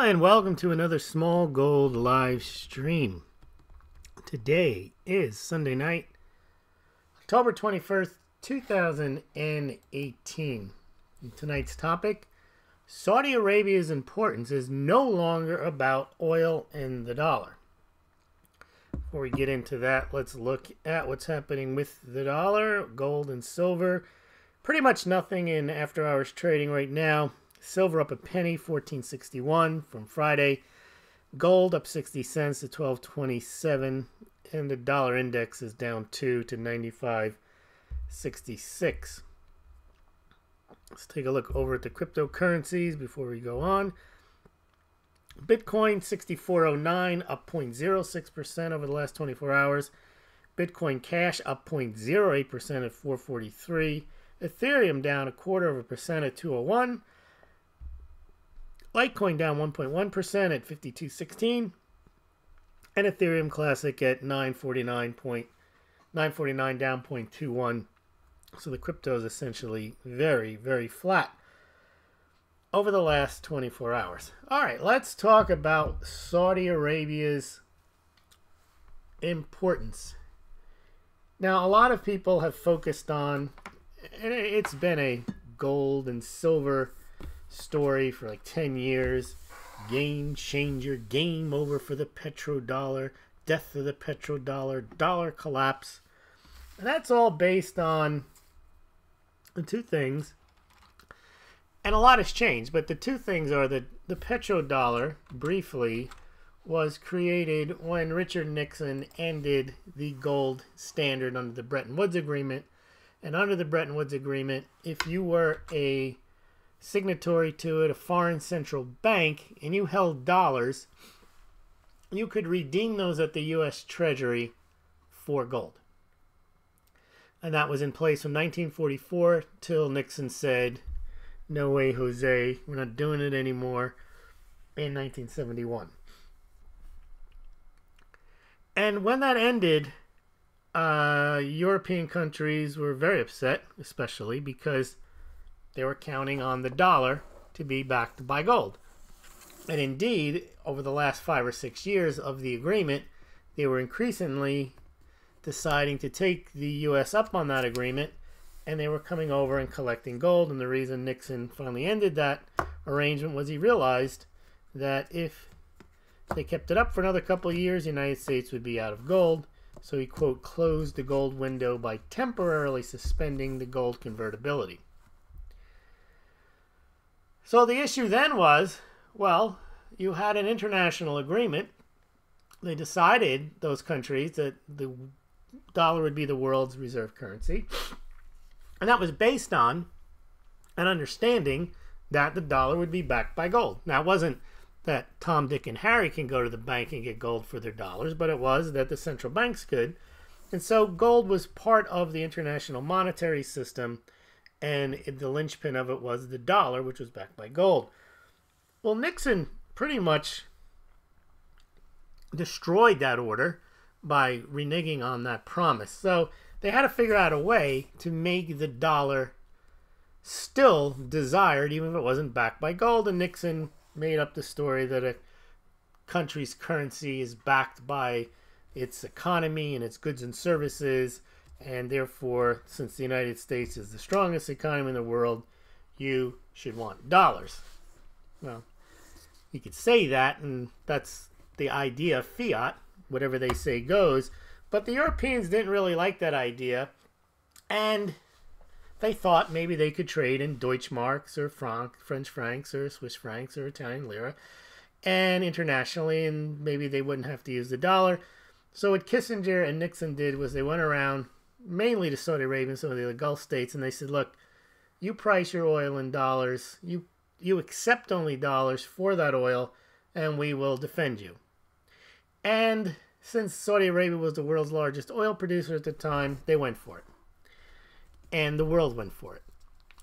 and welcome to another Smaulgld live stream. Today is Sunday night, October 21st, 2018. And tonight's topic, Saudi Arabia's importance is no longer about oil and the dollar. Before we get into that, let's look at what's happening with the dollar, gold, and silver. Pretty much nothing in after-hours trading right now. Silver up a penny, 14.61 from Friday. Gold up 60 cents to 12.27. And the dollar index is down 2 to 95.66. Let's take a look over at the cryptocurrencies before we go on. Bitcoin 64.09, up 0.06% over the last 24 hours. Bitcoin Cash up 0.08% at 443. Ethereum down 0.25% at 201. Litecoin down 1.1% at 52.16. And Ethereum Classic at 949 down 0.21. So the crypto is essentially very, very flat over the last 24 hours. All right, let's talk about Saudi Arabia's importance. Now, a lot of people have focused on, and it's been a gold and silver story for like 10 years. Game changer, game over for the petrodollar, death of the petrodollar, dollar collapse. And that's all based on the two things. And a lot has changed, but the two things are that the petrodollar, briefly, was created when Richard Nixon ended the gold standard under the Bretton Woods Agreement. And under the Bretton Woods Agreement, if you were a signatory to it, a foreign central bank, and you held dollars, you could redeem those at the U.S. Treasury for gold. And that was in place from 1944 till Nixon said, "No way, Jose, we're not doing it anymore," in 1971. And when that ended, European countries were very upset, especially because they were counting on the dollar to be backed by gold. And indeed, over the last 5 or 6 years of the agreement, they were increasingly deciding to take the U.S. up on that agreement, and they were coming over and collecting gold. And the reason Nixon finally ended that arrangement was he realized that if they kept it up for another couple of years, the United States would be out of gold. So he, quote, closed the gold window by temporarily suspending the gold convertibility. So the issue then was, well, you had an international agreement. They decided, those countries, that the dollar would be the world's reserve currency. And that was based on an understanding that the dollar would be backed by gold. Now, it wasn't that Tom, Dick, and Harry can go to the bank and get gold for their dollars, but it was that the central banks could. And so gold was part of the international monetary system, and the linchpin of it was the dollar, which was backed by gold. Well, Nixon pretty much destroyed that order by reneging on that promise. So they had to figure out a way to make the dollar still desired, even if it wasn't backed by gold. And Nixon made up the story that a country's currency is backed by its economy and its goods and services. And therefore, since the United States is the strongest economy in the world, you should want dollars. Well, you could say that, and that's the idea of fiat. Whatever they say goes. But the Europeans didn't really like that idea. And they thought maybe they could trade in Deutschmarks or French francs or Swiss francs or Italian lira. And internationally, and maybe they wouldn't have to use the dollar. So what Kissinger and Nixon did was they went around mainly to Saudi Arabia and some of the other Gulf states, and they said, look, you price your oil in dollars, you accept only dollars for that oil, and we will defend you. And since Saudi Arabia was the world's largest oil producer at the time, they went for it. And the world went for it.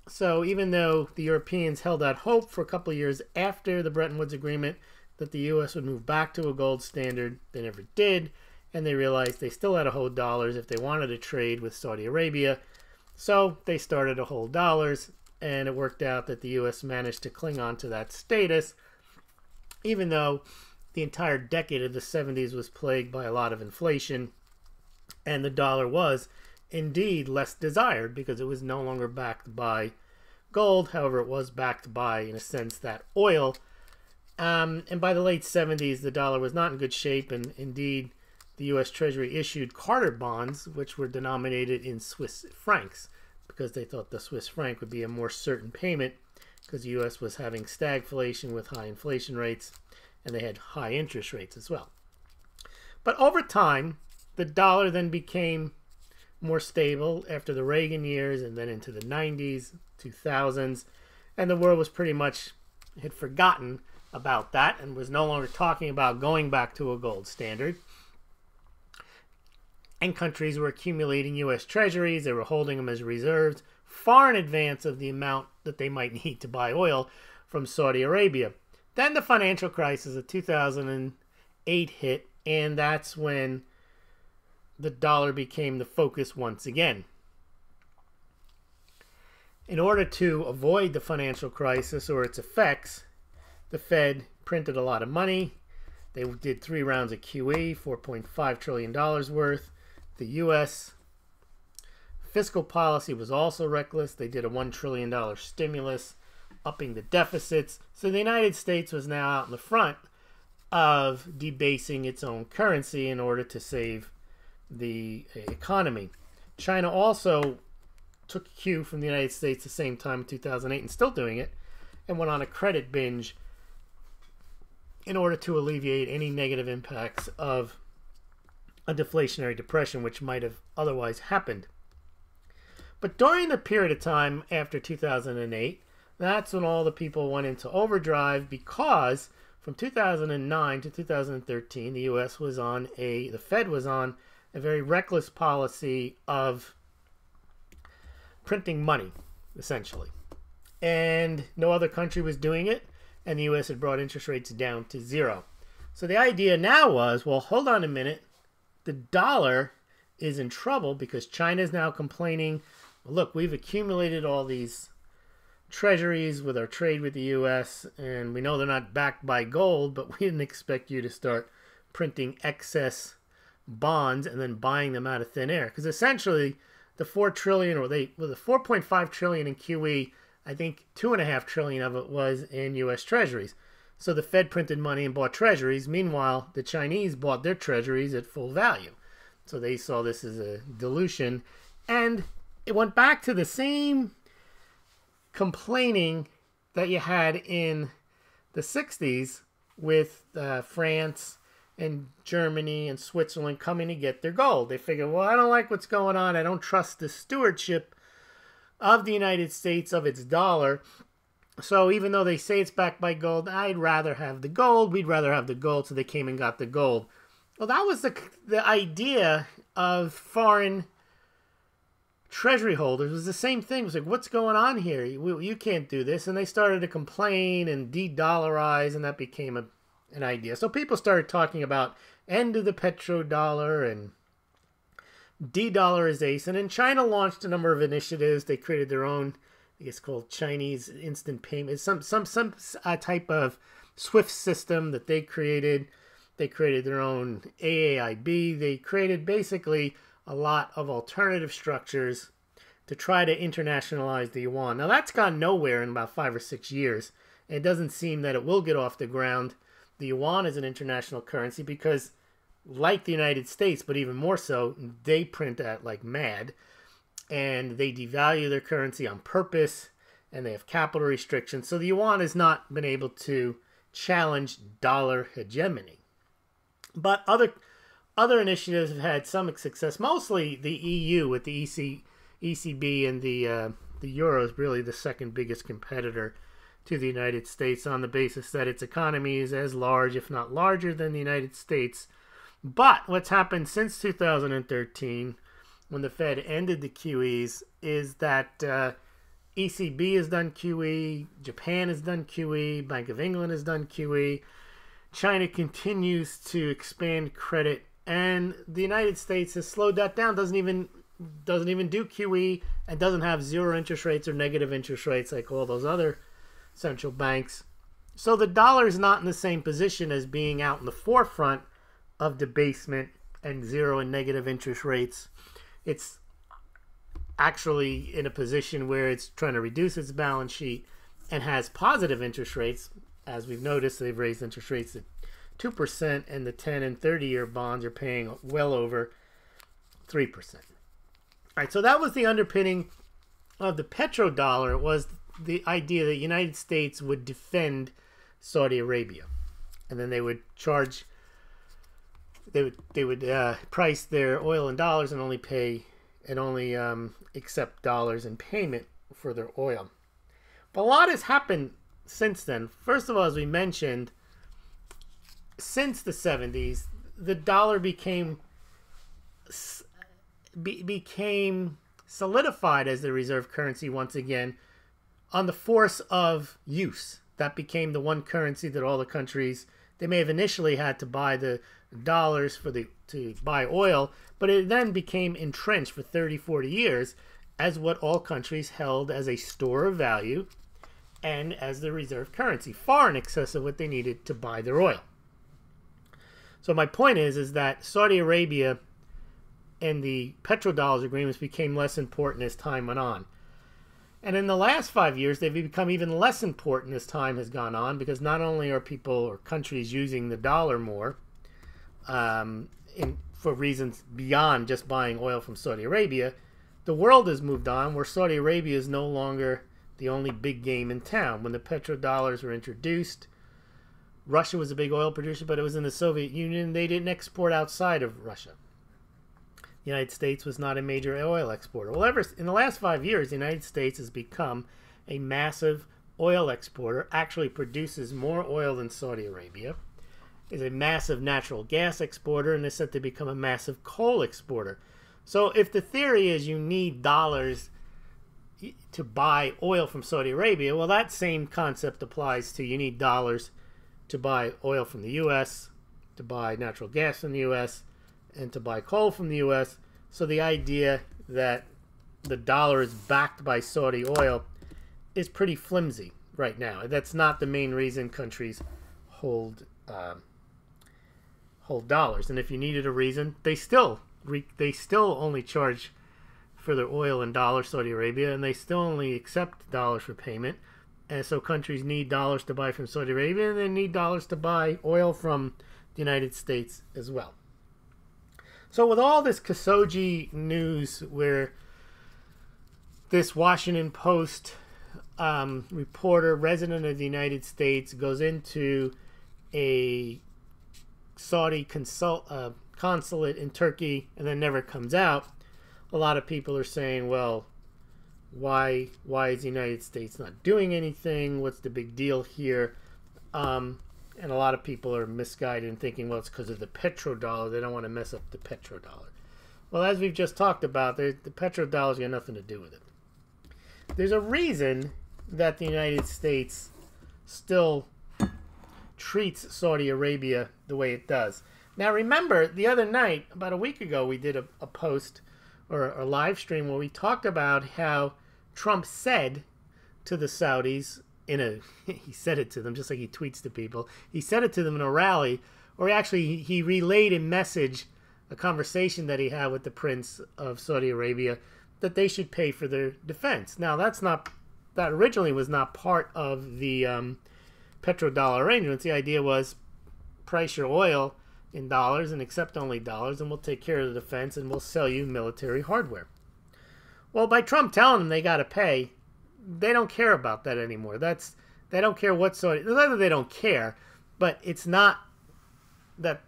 So even though the Europeans held out hope for a couple of years after the Bretton Woods Agreement that the U.S. would move back to a gold standard, they never did. And they realized they still had to hold dollars if they wanted to trade with Saudi Arabia. So they started to hold dollars, and it worked out that the U.S. managed to cling on to that status, even though the entire decade of the 70s was plagued by a lot of inflation, and the dollar was indeed less desired because it was no longer backed by gold. However, it was backed by, in a sense, that oil. And by the late 70s, the dollar was not in good shape, and indeed, the U.S. Treasury issued Carter bonds, which were denominated in Swiss francs, because they thought the Swiss franc would be a more certain payment, because the U.S. was having stagflation with high inflation rates, and they had high interest rates as well. But over time, the dollar then became more stable after the Reagan years, and then into the 90s, 2000s, and the world was pretty much had forgotten about that and was no longer talking about going back to a gold standard. And countries were accumulating U.S. treasuries. They were holding them as reserves far in advance of the amount that they might need to buy oil from Saudi Arabia. Then the financial crisis of 2008 hit, and that's when the dollar became the focus once again. In order to avoid the financial crisis or its effects, the Fed printed a lot of money. They did 3 rounds of QE, $4.5 trillion worth. The U.S. fiscal policy was also reckless. They did a $1 trillion stimulus, upping the deficits. So the United States was now out in the front of debasing its own currency in order to save the economy. China also took cue from the United States the same time in 2008 and still doing it, and went on a credit binge in order to alleviate any negative impacts of a deflationary depression which might have otherwise happened. But during the period of time after 2008, that's when all the people went into overdrive, because from 2009 to 2013, the U.S. was on the Fed was on a very reckless policy of printing money, essentially. And no other country was doing it, and the U.S. had brought interest rates down to 0. So the idea now was, well, hold on a minute. The dollar is in trouble because China is now complaining, look, we've accumulated all these treasuries with our trade with the U.S., and we know they're not backed by gold, but we didn't expect you to start printing excess bonds and then buying them out of thin air. Because essentially, the $4 trillion, or the $4.5 trillion in QE, I think $2.5 trillion of it was in U.S. treasuries. So the Fed printed money and bought treasuries. Meanwhile, the Chinese bought their treasuries at full value. So they saw this as a dilution. And it went back to the same complaining that you had in the 60s with France and Germany and Switzerland coming to get their gold. They figured, well, I don't like what's going on. I don't trust the stewardship of the United States of its dollar. So even though they say it's backed by gold, I'd rather have the gold. We'd rather have the gold. So they came and got the gold. Well, that was the idea of foreign treasury holders. It was the same thing. It was like, what's going on here? You can't do this. And they started to complain and de-dollarize, and that became an idea. So people started talking about end of the petrodollar and de-dollarization. And China launched a number of initiatives. They created their own, I guess, called Chinese instant payment, some type of SWIFT system that they created. They created their own AAIB. They created basically a lot of alternative structures to try to internationalize the yuan. Now, that's gone nowhere in about 5 or 6 years. It doesn't seem that it will get off the ground. The yuan is an international currency because, like the United States, but even more so, they print at like mad. And they devalue their currency on purpose, and they have capital restrictions. So the yuan has not been able to challenge dollar hegemony. But other initiatives have had some success. Mostly the EU with the ECB and the euro is really the second biggest competitor to the United States, on the basis that its economy is as large, if not larger, than the United States. But what's happened since 2013, when the Fed ended the QEs, is that ECB has done QE, Japan has done QE, Bank of England has done QE, China continues to expand credit, and the United States has slowed that down, doesn't even do QE, and doesn't have zero interest rates or negative interest rates like all those other central banks. So the dollar is not in the same position as being out in the forefront of debasement and zero and negative interest rates. It's actually in a position where it's trying to reduce its balance sheet and has positive interest rates. As we've noticed, they've raised interest rates at 2%, and the 10 and 30-year bonds are paying well over 3%. All right, so that was the underpinning of the petrodollar. It was the idea that the United States would defend Saudi Arabia, and then they would charge, they would price their oil in dollars and only pay and only accept dollars in payment for their oil. But a lot has happened since then. First of all, as we mentioned, since the 70s, the dollar became solidified as the reserve currency once again on the force of use. That became the one currency that all the countries, they may have initially had to buy the dollars to buy oil, but it then became entrenched for 30, 40 years as what all countries held as a store of value and as the reserve currency, far in excess of what they needed to buy their oil. So my point is that Saudi Arabia and the petrodollars agreements became less important as time went on. And in the last 5 years, they've become even less important as time has gone on, because not only are people or countries using the dollar more for reasons beyond just buying oil from Saudi Arabia, the world has moved on where Saudi Arabia is no longer the only big game in town. When the petrodollars were introduced, Russia was a big oil producer, but it was in the Soviet Union. They didn't export outside of Russia. The United States was not a major oil exporter. Well, in the last 5 years, the United States has become a massive oil exporter, actually produces more oil than Saudi Arabia, is a massive natural gas exporter, and is set to become a massive coal exporter. So if the theory is you need dollars to buy oil from Saudi Arabia, well, that same concept applies to you need dollars to buy oil from the U.S., to buy natural gas from the U.S., and to buy coal from the U.S. So the idea that the dollar is backed by Saudi oil is pretty flimsy right now. That's not the main reason countries hold dollars. And if you needed a reason, they still only charge for their oil in dollars, Saudi Arabia, and they still only accept dollars for payment. And so countries need dollars to buy from Saudi Arabia, and they need dollars to buy oil from the United States as well. So with all this Khashoggi news, where this Washington Post reporter, resident of the United States, goes into a Saudi consulate in Turkey and then never comes out, a lot of people are saying, well, why is the United States not doing anything? What's the big deal here? And a lot of people are misguided in thinking, well, it's because of the petrodollar. They don't want to mess up the petrodollar. Well, as we've just talked about, the petrodollar's got nothing to do with it. There's a reason that the United States still treats Saudi Arabia the way it does. Now, remember, the other night, about a week ago, we did a post or a live stream where we talked about how Trump said to the Saudis, he said it to them just like he tweets to people. He said it to them in a rally, or actually he relayed a message, a conversation that he had with the Prince of Saudi Arabia, that they should pay for their defense. Now that originally was not part of the petrodollar arrangements. The idea was price your oil in dollars and accept only dollars, and we'll take care of the defense and we'll sell you military hardware. Well, by Trump telling them they got to pay, they don't care about that anymore. They don't care what Saudi. They don't care, but it's not that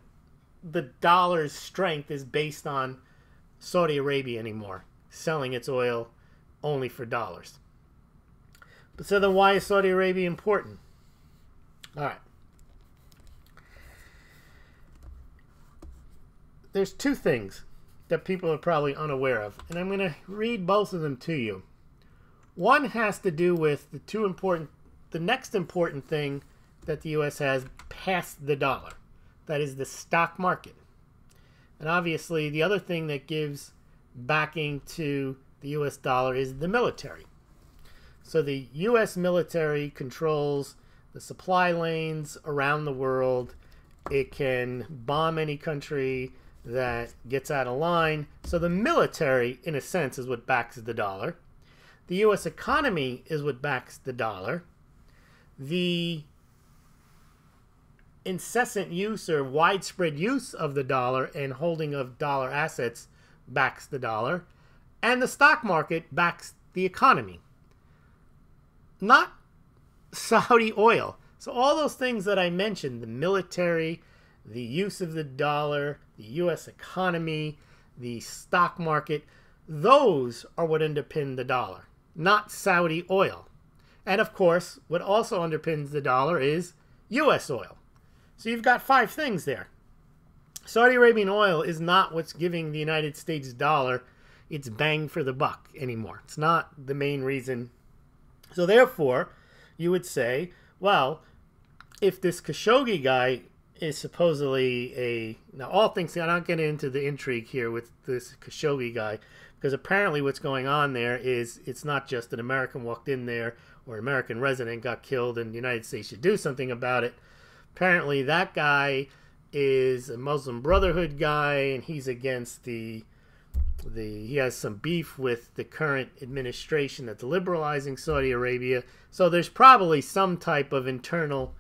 the dollar's strength is based on Saudi Arabia anymore, selling its oil only for dollars. But so then, why is Saudi Arabia important? All right. There's two things that people are probably unaware of, and I'm going to read both of them to you. One has to do with the next important thing that the U.S. has past the dollar. That is the stock market. And obviously, the other thing that gives backing to the U.S. dollar is the military. So the U.S. military controls the supply lanes around the world. It can bomb any country that gets out of line. So the military, in a sense, is what backs the dollar. The U.S. economy is what backs the dollar. The incessant use or widespread use of the dollar and holding of dollar assets backs the dollar. And the stock market backs the economy. Not Saudi oil. So all those things that I mentioned, the military, the use of the dollar, the U.S. economy, the stock market, those are what underpin the dollar, not Saudi oil. And of course, what also underpins the dollar is U.S. oil. So you've got 5 things there. Saudi Arabian oil is not what's giving the United States dollar its bang for the buck anymore. It's not the main reason. So therefore, you would say, well, if this Khashoggi guy is supposedly a... Now, all things... I'm not getting into the intrigue here with this Khashoggi guy, because apparently what's going on there is it's not just an American walked in there or an American resident got killed and the United States should do something about it. Apparently that guy is a Muslim Brotherhood guy, and he's against he has some beef with the current administration that's liberalizing Saudi Arabia. So there's probably some type of internal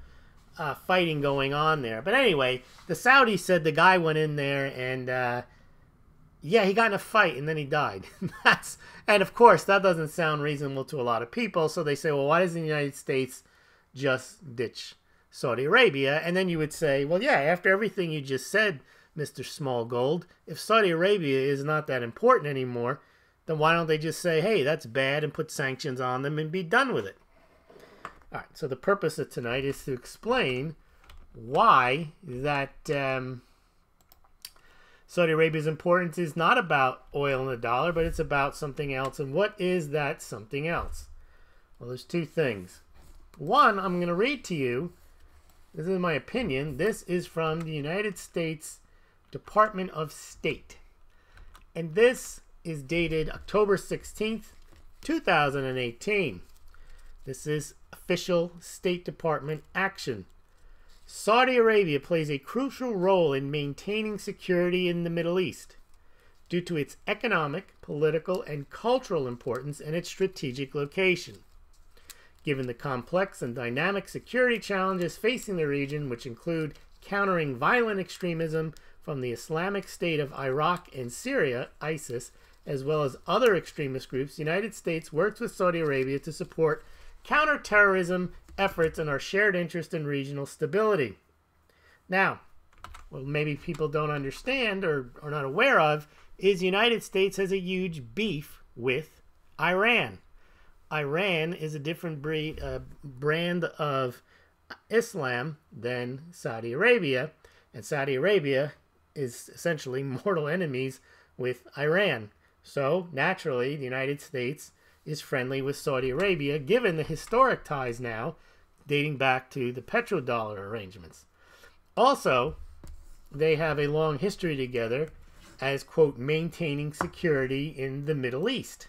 fighting going on there. But anyway, the Saudis said the guy went in there and, yeah, he got in a fight and then he died. And of course, that doesn't sound reasonable to a lot of people. So they say, well, why doesn't the United States just ditch Saudi Arabia? And then you would say, well, yeah, after everything you just said, Mr. Smaulgld, if Saudi Arabia is not that important anymore, then why don't they just say, hey, that's bad, and put sanctions on them and be done with it? All right, so the purpose of tonight is to explain why that Saudi Arabia's importance is not about oil and the dollar, but it's about something else. And what is that something else? Well, there's 2 things. One, I'm going to read to you. This is my opinion. This is from the United States Department of State. And this is dated October 16th, 2018. This is official State Department action. Saudi Arabia plays a crucial role in maintaining security in the Middle East due to its economic, political, and cultural importance and its strategic location. Given the complex and dynamic security challenges facing the region, which include countering violent extremism from the Islamic State of Iraq and Syria, ISIS, as well as other extremist groups, the United States works with Saudi Arabia to support counterterrorism efforts and our shared interest in regional stability. Now, what maybe people don't understand or are not aware of is the United States has a huge beef with Iran. Iran is a different brand of Islam than Saudi Arabia, and Saudi Arabia is essentially mortal enemies with Iran. So, naturally, the United States is friendly with Saudi Arabia, given the historic ties now dating back to the petrodollar arrangements. Also, they have a long history together as, quote, maintaining security in the Middle East.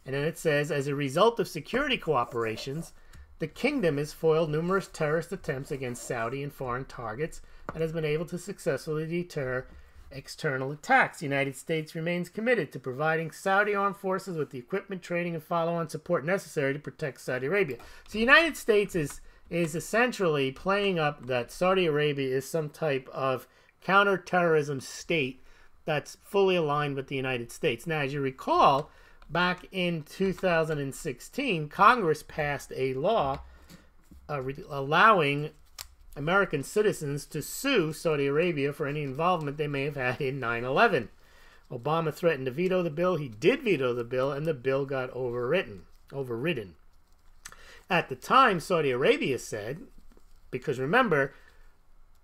And then it says, as a result of security cooperations, the kingdom has foiled numerous terrorist attempts against Saudi and foreign targets and has been able to successfully deter external attacks. The United States remains committed to providing Saudi armed forces with the equipment, training, and follow-on support necessary to protect Saudi Arabia. So the United States is essentially playing up that Saudi Arabia is some type of counterterrorism state that's fully aligned with the United States. Now, as you recall, back in 2016, Congress passed a law allowing American citizens to sue Saudi Arabia for any involvement they may have had in 9/11. Obama threatened to veto the bill. He did veto the bill, and the bill got overridden. At the time, Saudi Arabia said, because remember,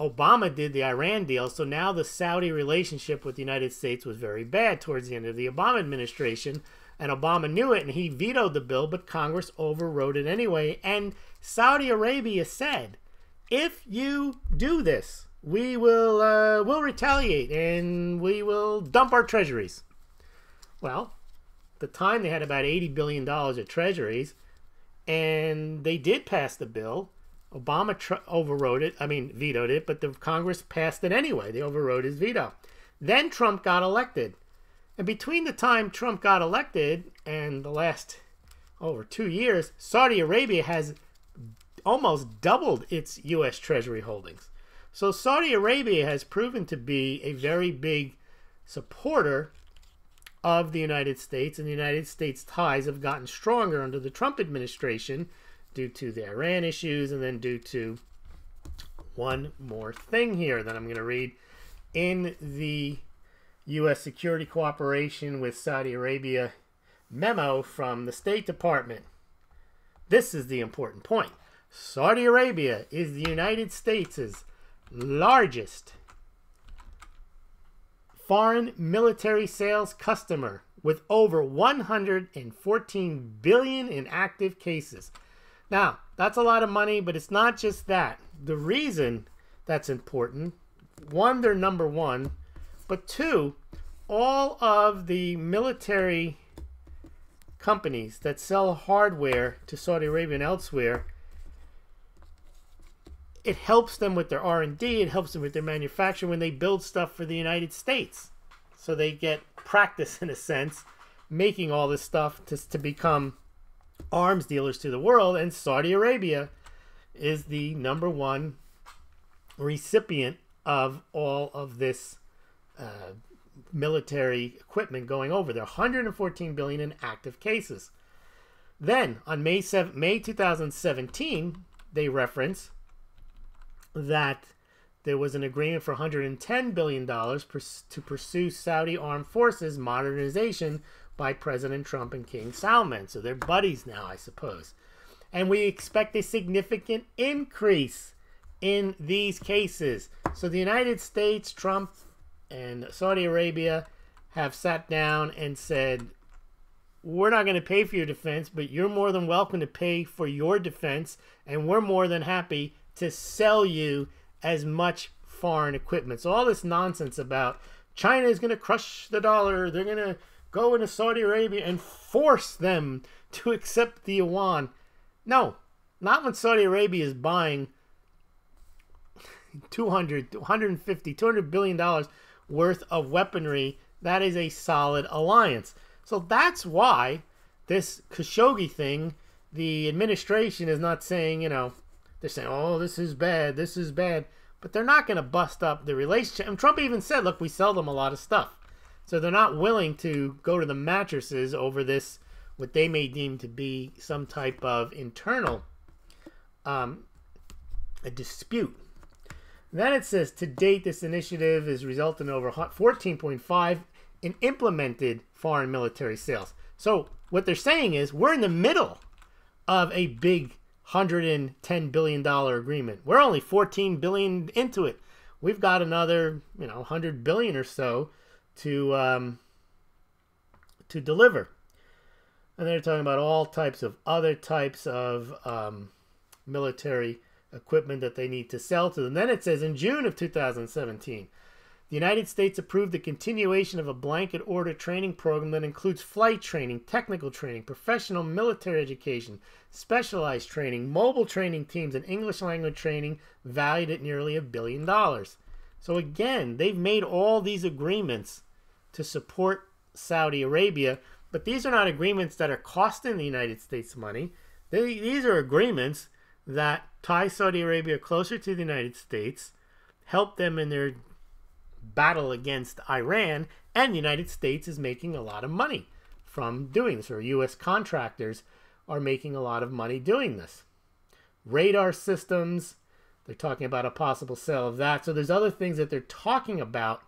Obama did the Iran deal, so now the Saudi relationship with the United States was very bad towards the end of the Obama administration, and Obama knew it, and he vetoed the bill, but Congress overrode it anyway, and Saudi Arabia said, if you do this, we will we'll retaliate, and we will dump our treasuries. Well, at the time they had about $80 billion of treasuries, and they did pass the bill. Obama overrode it. I mean, vetoed it, but the Congress passed it anyway. They overrode his veto. Then Trump got elected. And between the time Trump got elected and the last over 2 years, Saudi Arabia has almost doubled its U.S. Treasury holdings. So Saudi Arabia has proven to be a very big supporter of the United States, and the United States ties have gotten stronger under the Trump administration due to the Iran issues, and then due to one more thing here that I'm going to read in the U.S. Security Cooperation with Saudi Arabia memo from the State Department. This is the important point. Saudi Arabia is the United States' largest foreign military sales customer, with over 114 billion in active cases. Now, that's a lot of money, but it's not just that. The reason that's important, one, they're number one, but two, all of the military companies that sell hardware to Saudi Arabia and elsewhere, it helps them with their R&D, it helps them with their manufacturing when they build stuff for the United States. So they get practice, in a sense, making all this stuff to become arms dealers to the world. And Saudi Arabia is the number one recipient of all of this military equipment going over there. 114 billion in active cases. Then, on May 2017, they reference that there was an agreement for $110 billion to pursue Saudi armed forces modernization by President Trump and King Salman. So they're buddies now, I suppose. And we expect a significant increase in these cases. So the United States, Trump, and Saudi Arabia have sat down and said, we're not going to pay for your defense, but you're more than welcome to pay for your defense, and we're more than happy to sell you as much foreign equipment. So all this nonsense about China is going to crush the dollar, they're going to go into Saudi Arabia and force them to accept the yuan. No, not when Saudi Arabia is buying $200 billion worth of weaponry. That is a solid alliance. So that's why this Khashoggi thing, the administration is not saying, you know, they're saying, oh, this is bad, this is bad. But they're not going to bust up the relationship. And Trump even said, look, we sell them a lot of stuff. So they're not willing to go to the mattresses over this, what they may deem to be some type of internal a dispute. Then it says, to date, this initiative has resulted in over 14.5 in implemented foreign military sales. So what they're saying is, we're in the middle of a big $110 billion agreement. We're only 14 billion into it. We've got another, 100 billion or so to deliver. And they're talking about all types of other types of military equipment that they need to sell to them. Then it says, in June of 2017, the United States approved the continuation of a blanket order training program that includes flight training, technical training, professional military education, specialized training, mobile training teams, and English language training valued at nearly $1 billion. So again, they've made all these agreements to support Saudi Arabia, but these are not agreements that are costing the United States money. These are agreements that tie Saudi Arabia closer to the United States, help them in their battle against Iran, and the United States is making a lot of money from doing this, or U.S. contractors are making a lot of money doing this. Radar systems, they're talking about a possible sale of that. So there's other things that they're talking about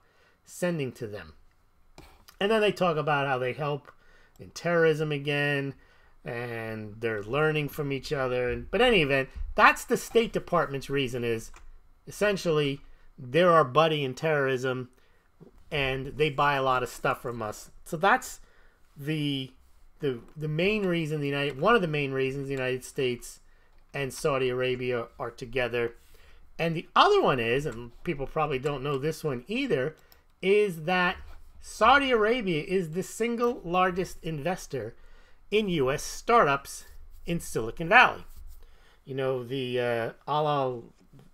sending to them. And then they talk about how they help in terrorism again, and they're learning from each other. But in any event, that's the State Department's reason, is essentially they're our buddy in terrorism and they buy a lot of stuff from us. So that's the main reason one of the main reasons the United States and Saudi Arabia are together. And the other one is, and people probably don't know this one either, is that Saudi Arabia is the single largest investor in U.S. startups in Silicon Valley. you know, the Allah,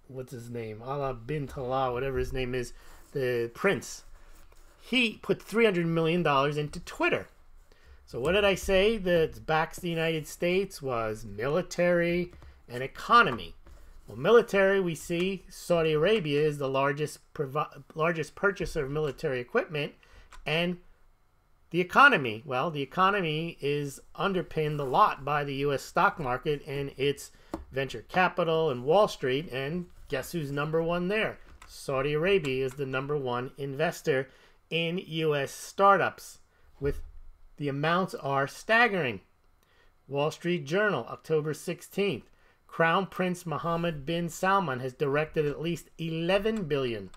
what's his name? Allah bin Talal, whatever his name is, the prince. He put $300 million into Twitter. So what did I say that backs the United States was military and economy. Well, military, we see Saudi Arabia is the largest purchaser of military equipment, and the economy. Well, the economy is underpinned a lot by the U.S. stock market and its venture capital and Wall Street, and guess who's number one there? Saudi Arabia is the number one investor in U.S. startups, with the amounts are staggering. Wall Street Journal, October 16th. Crown Prince Mohammed bin Salman has directed at least $11 billion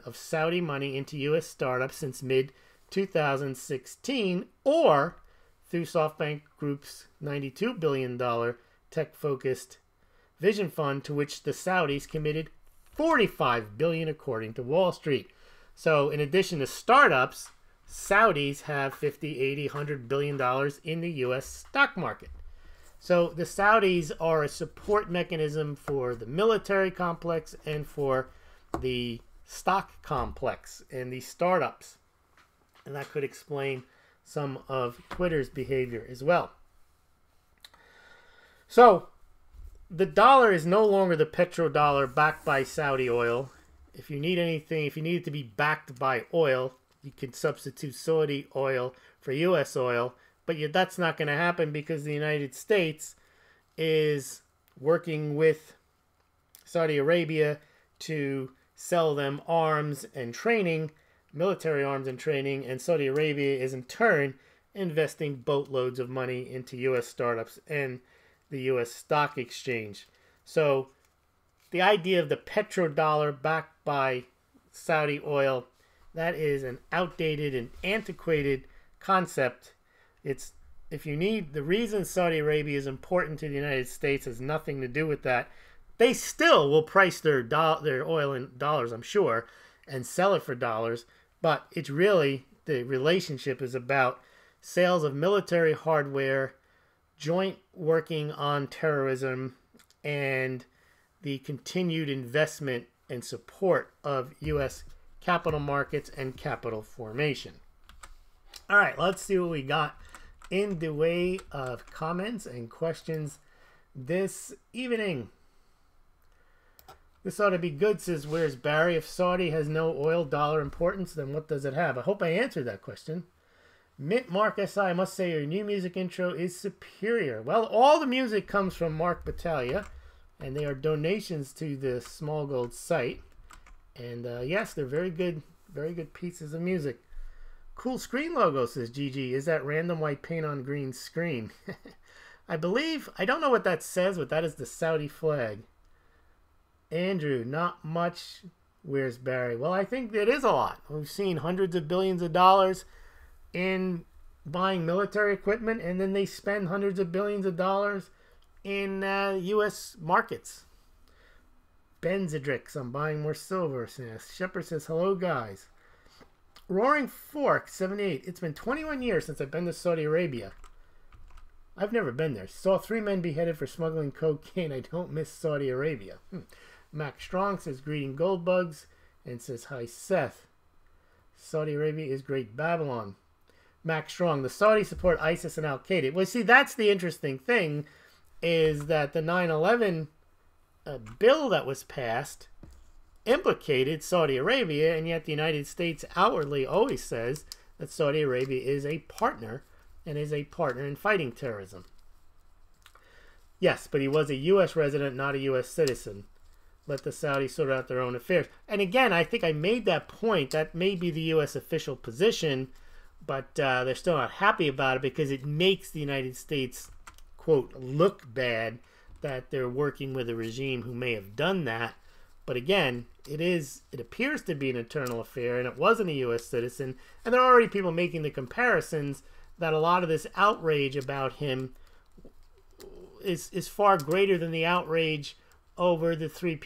of Saudi money into U.S. startups since mid-2016, or through SoftBank Group's $92 billion tech-focused vision fund, to which the Saudis committed $45 billion according to Wall Street. So in addition to startups, Saudis have $50, $80, $100 billion in the U.S. stock market. So the Saudis are a support mechanism for the military complex and for the stock complex and the startups. And that could explain some of Twitter's behavior as well. So the dollar is no longer the petrodollar backed by Saudi oil. If you need anything, if you need it to be backed by oil, you can substitute Saudi oil for U.S. oil. But that's not going to happen because the United States is working with Saudi Arabia to sell them arms and training, military arms and training, and Saudi Arabia is in turn investing boatloads of money into U.S. startups and the U.S. stock exchange. So the idea of the petrodollar backed by Saudi oil, that is an outdated and antiquated concept. It's, if you need, the reason Saudi Arabia is important to the United States has nothing to do with that. They still will price their oil in dollars, I'm sure, and sell it for dollars. But it's really, the relationship is about sales of military hardware, joint working on terrorism, and the continued investment and support of U.S. capital markets and capital formation. All right, let's see what we got in the way of comments and questions this evening. This ought to be good, says Where's Barry? If Saudi has no oil dollar importance, then what does it have? I hope I answered that question. Mint Mark SI, I must say your new music intro is superior. Well, all the music comes from Mark Battaglia, and they are donations to the Smaulgld site. And yes, they're very good pieces of music. Cool screen logo, says GG. Is that random white paint on green screen? I believe, I don't know what that says, but that is the Saudi flag. Andrew, not much. Where's Barry? Well, I think it is a lot. We've seen hundreds of billions of dollars in buying military equipment, and then they spend hundreds of billions of dollars in U.S. markets. Benzedrix, I'm buying more silver. Shepard says, hello, guys. Roaring Fork, 78. It's been 21 years since I've been to Saudi Arabia. I've never been there. Saw 3 men beheaded for smuggling cocaine. I don't miss Saudi Arabia. Max Strong says, greeting gold bugs, and says, hi, Seth. Saudi Arabia is great Babylon. Max Strong, the Saudis support ISIS and Al-Qaeda. Well, see, that's the interesting thing, is that the 9/11 bill that was passed implicated Saudi Arabia, and yet the United States outwardly always says that Saudi Arabia is a partner and is a partner in fighting terrorism. Yes, but he was a U.S. resident, not a U.S. citizen. Let the Saudis sort out their own affairs. And again, I think I made that point. That may be the U.S. official position, but they're still not happy about it because it makes the United States, quote, look bad that they're working with a regime who may have done that. But again, it appears to be an internal affair, and it wasn't a U.S. citizen. And there are already people making the comparisons that a lot of this outrage about him is far greater than the outrage over the 3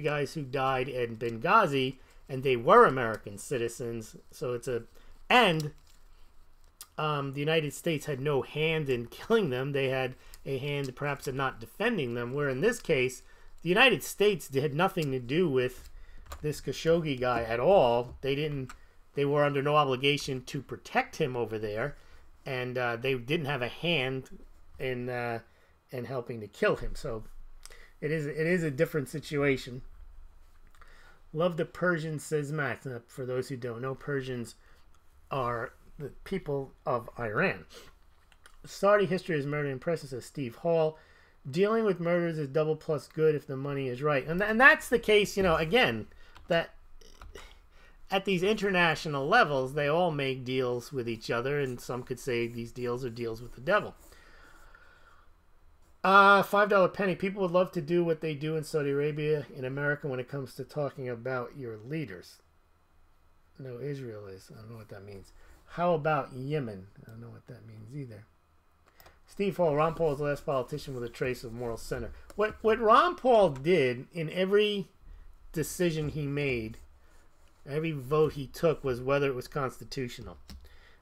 guys who died in Benghazi, and they were American citizens. So it's a, and the United States had no hand in killing them. They had a hand perhaps in not defending them, where in this case, the United States had nothing to do with this Khashoggi guy at all. They were under no obligation to protect him over there, and they didn't have a hand in helping to kill him. So it is a different situation. Love the Persians, says Max. Now, for those who don't know, Persians are the people of Iran. Saudi history is murder and oppression, says Steve Hall. Dealing with murders is double plus good if the money is right. And that's the case, again, that at these international levels, they all make deals with each other, and some could say these deals are deals with the devil. $5 penny. People would love to do what they do in Saudi Arabia, in America, when it comes to talking about your leaders. No, Israel is. I don't know what that means. How about Yemen? I don't know what that means either. Steve Hall. Ron Paul is the last politician with a trace of moral center. What Ron Paul did in every decision he made, every vote he took, was whether it was constitutional.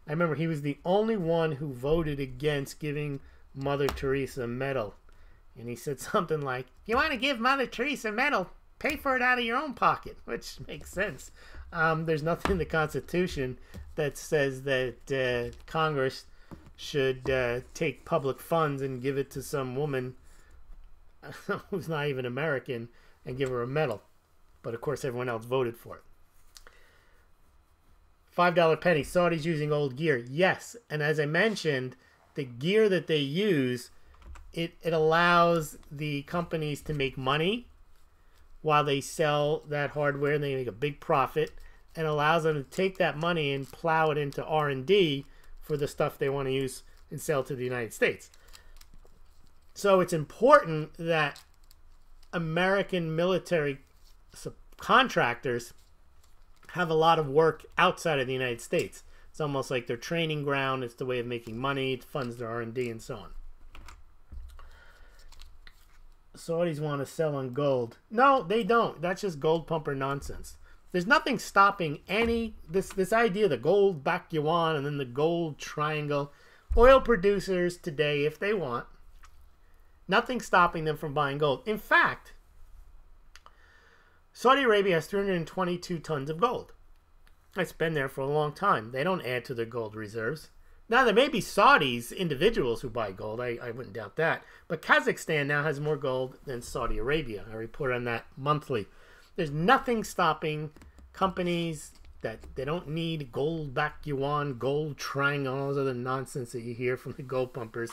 I remember he was the only one who voted against giving Mother Teresa a medal. And he said something like, if you want to give Mother Teresa a medal, pay for it out of your own pocket, which makes sense. There's nothing in the Constitution that says that Congress should take public funds and give it to some woman who's not even American and give her a medal. But of course everyone else voted for it. $5 penny. Saudis using old gear. Yes, and as I mentioned, the gear that they use, it allows the companies to make money while they sell that hardware, and they make a big profit, and allows them to take that money and plow it into R&D for the stuff they want to use and sell to the United States. So it's important that American military contractors have a lot of work outside of the United States. It's almost like their training ground. It's the way of making money. It funds their R&D and so on. Saudis want to sell on gold. No, they don't. That's just gold pumper nonsense. There's nothing stopping this idea, the gold back yuan and then the gold triangle. Oil producers today, if they want, nothing stopping them from buying gold. In fact, Saudi Arabia has 322 tons of gold. It's been there for a long time. They don't add to their gold reserves. Now, there may be Saudis, individuals who buy gold. I wouldn't doubt that. But Kazakhstan now has more gold than Saudi Arabia. I report on that monthly. There's nothing stopping companies that they don't need gold back yuan, gold triangle, all those other nonsense that you hear from the gold pumpers.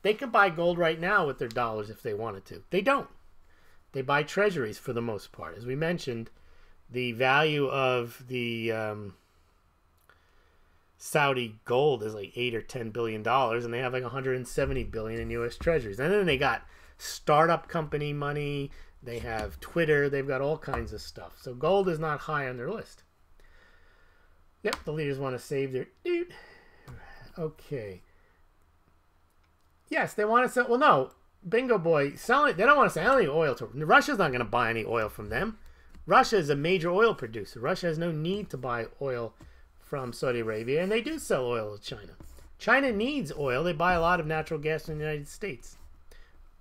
They could buy gold right now with their dollars if they wanted to. They don't. They buy treasuries for the most part. As we mentioned, the value of the Saudi gold is like $8 or $10 billion, and they have like $170 billion in U.S. treasuries. And then they got startup company money. They have Twitter. They've got all kinds of stuff. So gold is not high on their list. Yep, the leaders want to save their... Okay. Yes, they want to sell... Well, no. Bingo boy. Selling. They don't want to sell any oil to... Russia's not going to buy any oil from them. Russia is a major oil producer. Russia has no need to buy oil from Saudi Arabia, and they do sell oil to China. China needs oil. They buy a lot of natural gas from the United States.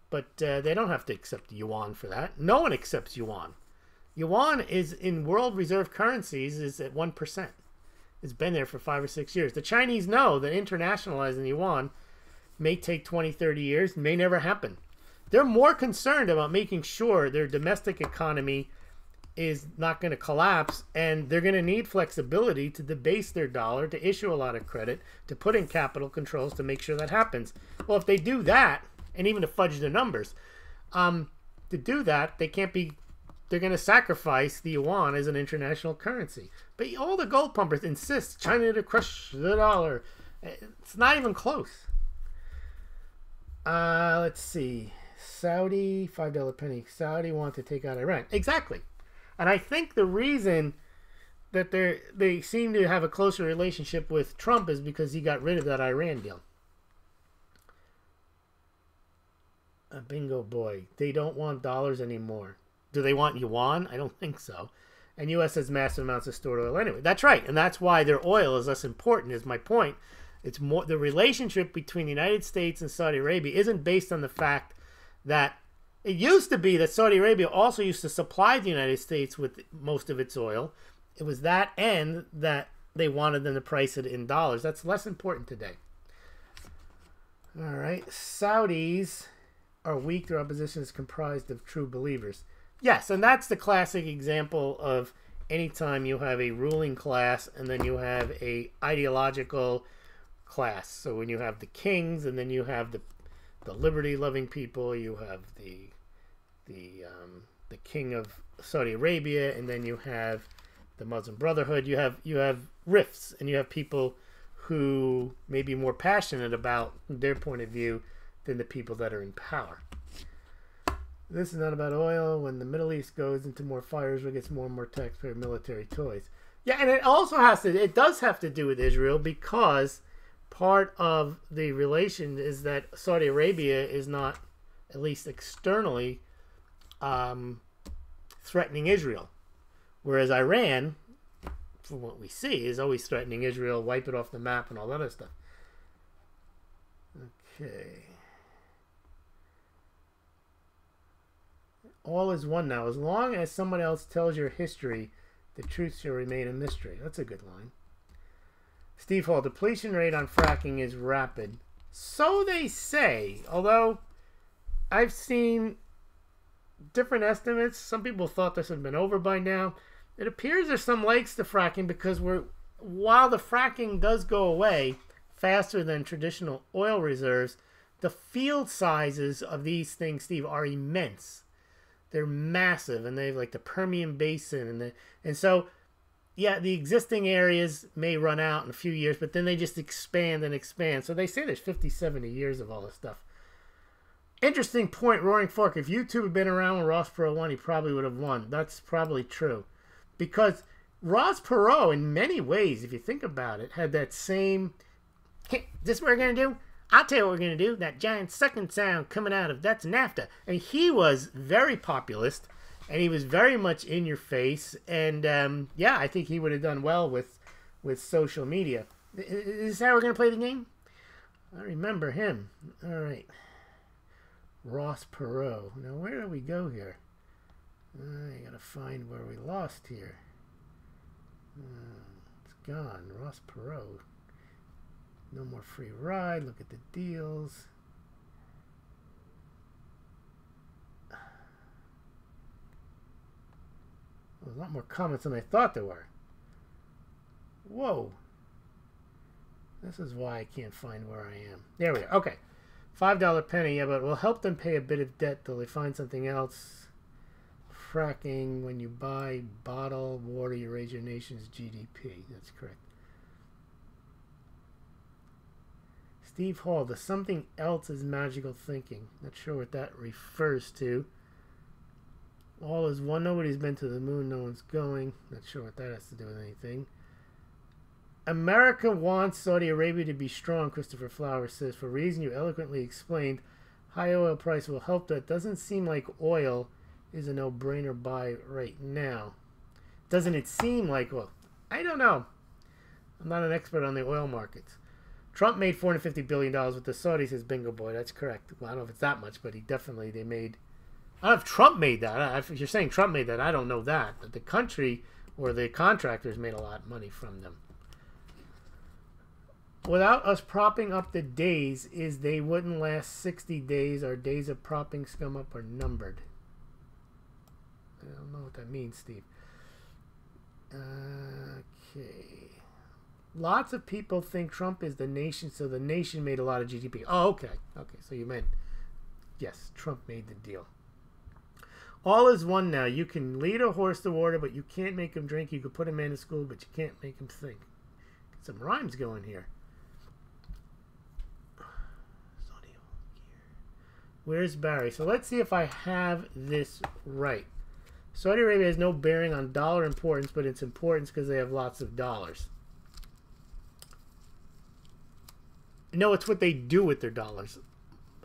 But they don't have to accept yuan for that. No one accepts yuan. Yuan is in world reserve currencies is at 1%. It's been there for 5 or 6 years. The Chinese know that internationalizing yuan may take 20, 30 years, may never happen. They're more concerned about making sure their domestic economy is not going to collapse, and they're going to need flexibility to debase their dollar, to issue a lot of credit, to put in capital controls to make sure that happens. Well, if they do that, and even to fudge the numbers, to do that, they're going to sacrifice the yuan as an international currency. But all the gold pumpers insist China to crush the dollar. It's not even close. Let's see. Saudi, $5 penny. Saudi want to take out Iran. Exactly. And I think the reason that they seem to have a closer relationship with Trump is because he got rid of that Iran deal. Bingo boy. They don't want dollars anymore. Do they want yuan? I don't think so. And U.S. has massive amounts of stored oil anyway. That's right, and that's why their oil is less important, is my point. It's more the relationship between the United States and Saudi Arabia isn't based on the fact that it used to be that Saudi Arabia also used to supply the United States with most of its oil. It was that end that they wanted them to price it in dollars. That's less important today. All right, Saudis are weak. Their opposition is comprised of true believers. Yes, and that's the classic example of anytime you have a ruling class and then you have a ideological class. So when you have the kings and then you have the liberty-loving people, you have the king of Saudi Arabia, and then you have the Muslim Brotherhood. You have rifts, and you have people who may be more passionate about their point of view than the people that are in power. This is not about oil. When the Middle East goes into more fires, it gets more and more taxpayer military toys. Yeah, and it also does have to do with Israel, because part of the relation is that Saudi Arabia is not, at least externally, threatening Israel. Whereas Iran, from what we see, is always threatening Israel, wipe it off the map and all that other stuff. Okay. All is one now. As long as someone else tells your history, the truth shall remain a mystery. That's a good line. Steve Hall, depletion rate on fracking is rapid. So they say, although I've seen different estimates. Some people thought this had been over by now. It appears there's some legs to fracking, because while the fracking does go away faster than traditional oil reserves, the field sizes of these things, Steve, are immense. They're massive, and they have like the Permian Basin, and so yeah, the existing areas may run out in a few years, but then they just expand and expand. So they say there's 50, 70 years of all this stuff. Interesting point, Roaring Fork. If YouTube had been around when Ross Perot won, he probably would have won. That's probably true. Because Ross Perot, in many ways, if you think about it, had that same, hey, this is what we're going to do? I'll tell you what we're going to do. That giant sucking sound coming out of, that's NAFTA. And he was very populist, and he was very much in your face. And yeah, I think he would have done well with social media. Is this how we're going to play the game? I remember him. All right. Ross Perot. Now, where do we go here? I got to find where we lost here. It's gone. Ross Perot. No more free ride. Look at the deals. There's a lot more comments than I thought there were. Whoa. This is why I can't find where I am. There we are. Okay. $5 penny. Yeah, but we'll help them pay a bit of debt till they find something else. Fracking. When you buy bottled water, you raise your nation's GDP. That's correct. Steve Hall, the something else is magical thinking. Not sure what that refers to. All is one. Nobody's been to the moon. No one's going. Not sure what that has to do with anything. America wants Saudi Arabia to be strong, Christopher Flowers says. For a reason you eloquently explained, high oil price will help that. Doesn't seem like oil is a no-brainer buy right now. Doesn't it seem like, well, I don't know. I'm not an expert on the oil markets. Trump made $450 billion with the Saudis, says Bingo Boy. That's correct. Well, I don't know if it's that much, but they made... I don't know if Trump made that. If you're saying Trump made that, I don't know that. But the country or the contractors made a lot of money from them. Without us propping up the days, is they wouldn't last 60 days. Our days of propping scum up are numbered. I don't know what that means, Steve. Okay. Lots of people think Trump is the nation, so the nation made a lot of GDP. Oh, okay. Okay, so you meant, yes, Trump made the deal. All is one now. You can lead a horse to water, but you can't make him drink. You can put a man to school, but you can't make him think. Get some rhymes going here. Where's Barry? So let's see if I have this right. Saudi Arabia has no bearing on dollar importance, but it's importance because they have lots of dollars. No, it's what they do with their dollars.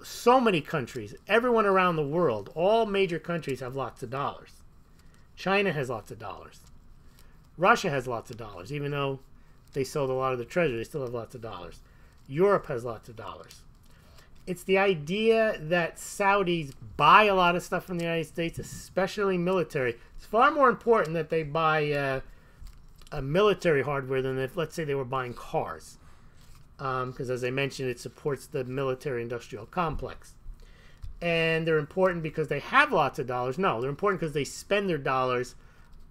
So many countries, everyone around the world, all major countries have lots of dollars. China has lots of dollars. Russia has lots of dollars. Even though they sold a lot of the treasury, they still have lots of dollars. Europe has lots of dollars. It's the idea that Saudis buy a lot of stuff from the United States, especially military. It's far more important that they buy military hardware than if, let's say, they were buying cars. Because, as I mentioned, it supports the military-industrial complex. And they're important because they have lots of dollars. No, they're important because they spend their dollars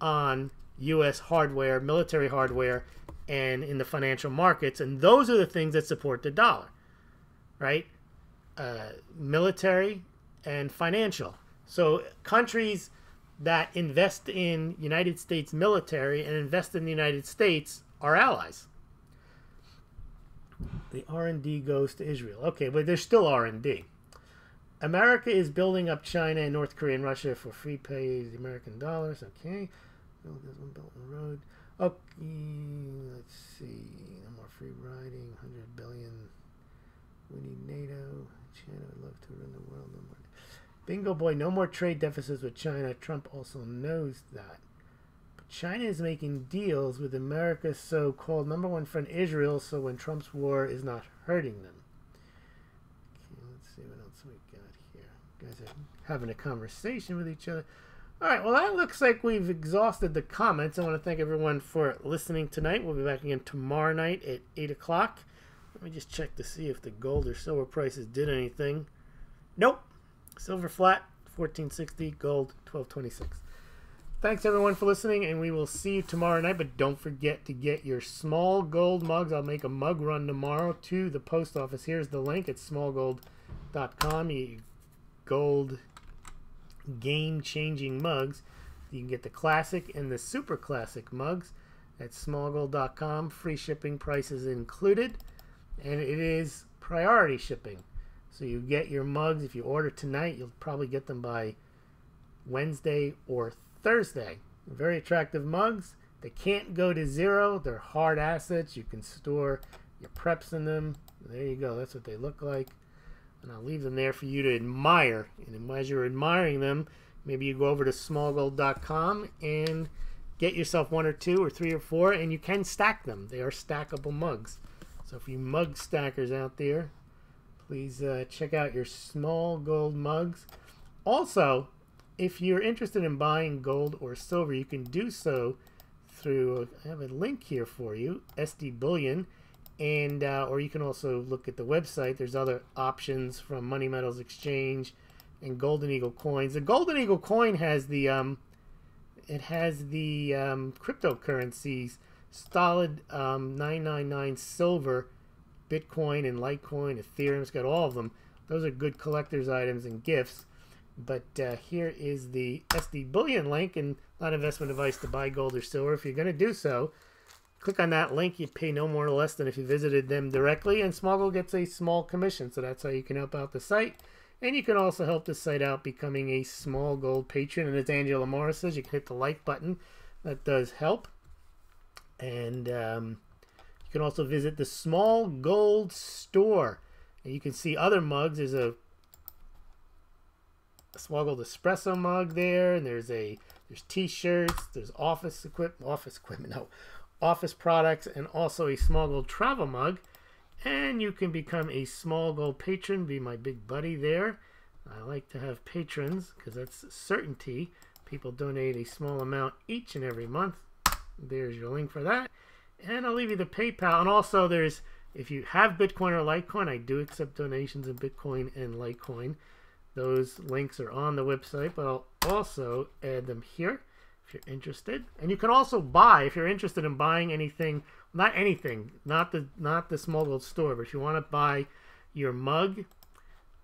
on U.S. hardware, military hardware, and in the financial markets. And those are the things that support the dollar, right? Military and financial. So countries that invest in United States military and invest in the United States are allies. The R&D goes to Israel. Okay, but there's still R&D. America is building up China and North Korea and Russia for free pay the American dollars. Okay. Build this one, Belt and Road. Okay, let's see. No more free riding. 100 billion. We need NATO. China would love to run the world. No more. Bingo boy, no more trade deficits with China. Trump also knows that. But China is making deals with America's so-called #1 friend Israel, so when Trump's war is not hurting them. Okay, let's see what else we got here. You guys are having a conversation with each other. All right, well, that looks like we've exhausted the comments. I want to thank everyone for listening tonight. We'll be back again tomorrow night at 8 o'clock. Let me just check to see if the gold or silver prices did anything. Nope. Silver flat, 1460. Gold, 1226. Thanks, everyone, for listening, and we will see you tomorrow night. But don't forget to get your Smaulgld mugs. I'll make a mug run tomorrow to the post office. Here's the link. It's Smaulgld.com. Gold game-changing mugs. You can get the classic and the super classic mugs at Smaulgld.com. Free shipping, prices included. And it is priority shipping. So you get your mugs. If you order tonight, you'll probably get them by Wednesday or Thursday. Very attractive mugs. They can't go to zero. They're hard assets. You can store your preps in them. There you go. That's what they look like. And I'll leave them there for you to admire. And as you're admiring them, maybe you go over to Smaulgld.com and get yourself 1 or 2 or 3 or 4, and you can stack them. They are stackable mugs. So for you mug stackers out there, please check out your Smaulgld mugs. Also, if you're interested in buying gold or silver, you can do so through, I have a link here for you, SD Bullion, and or you can also look at the website. There's other options from Money Metals Exchange and Golden Eagle coins. The Golden Eagle coin has the cryptocurrencies, solid 999 silver, Bitcoin and Litecoin, Ethereum. It's got all of them. Those are good collector's items and gifts. But here is the SD Bullion link, and not investment advice to buy gold or silver. If you're going to do so, click on that link. You pay no more or less than if you visited them directly, and Smaulgld gets a small commission. So that's how you can help out the site. And you can also help the site out becoming a Smaulgld patron. And as Angela Morris says, you can hit the like button. That does help. And you can also visit the Smaulgld store. And you can see other mugs. There's a Smaulgld espresso mug there, and there's t-shirts, there's office products, and also a Smaulgld travel mug. And you can become a Smaulgld patron, be my big buddy there. I like to have patrons because that's certainty. People donate a small amount each and every month. There's your link for that. And I'll leave you the PayPal. And also there's, if you have Bitcoin or Litecoin, I do accept donations in Bitcoin and Litecoin. Those links are on the website, but I'll also add them here if you're interested. And you can also buy, if you're interested in buying anything, not anything, not the Smaulgld store, but if you want to buy your mug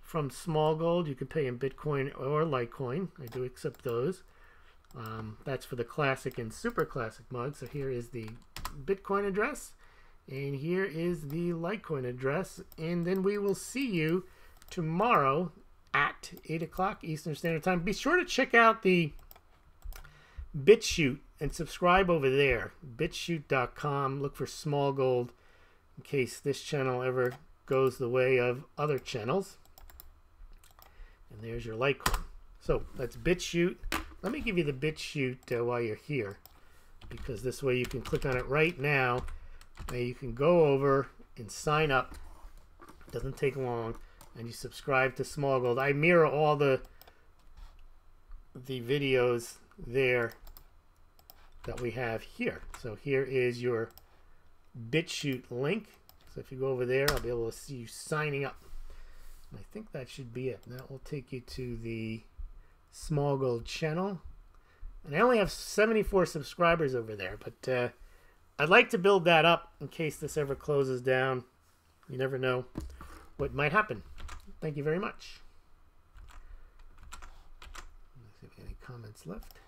from Smaulgld, you can pay in Bitcoin or Litecoin. I do accept those. That's for the classic and super classic mugs. So here is the Bitcoin address, and here is the Litecoin address. And then we will see you tomorrow at 8 o'clock Eastern Standard Time. Be sure to check out the BitChute and subscribe over there. BitChute.com. Look for Smaulgld in case this channel ever goes the way of other channels. And there's your Litecoin. So that's BitChute. Let me give you the BitChute while you're here. because this way you can click on it right now and you can go over and sign up. It doesn't take long, and you subscribe to Smaulgld. I mirror all the videos there that we have here. So here is your BitChute link. So if you go over there, I'll be able to see you signing up. I think that should be it. That will take you to the Smaulgld channel. And I only have 74 subscribers over there, but I'd like to build that up in case this ever closes down. You never know what might happen. Thank you very much. Let's see if any comments left.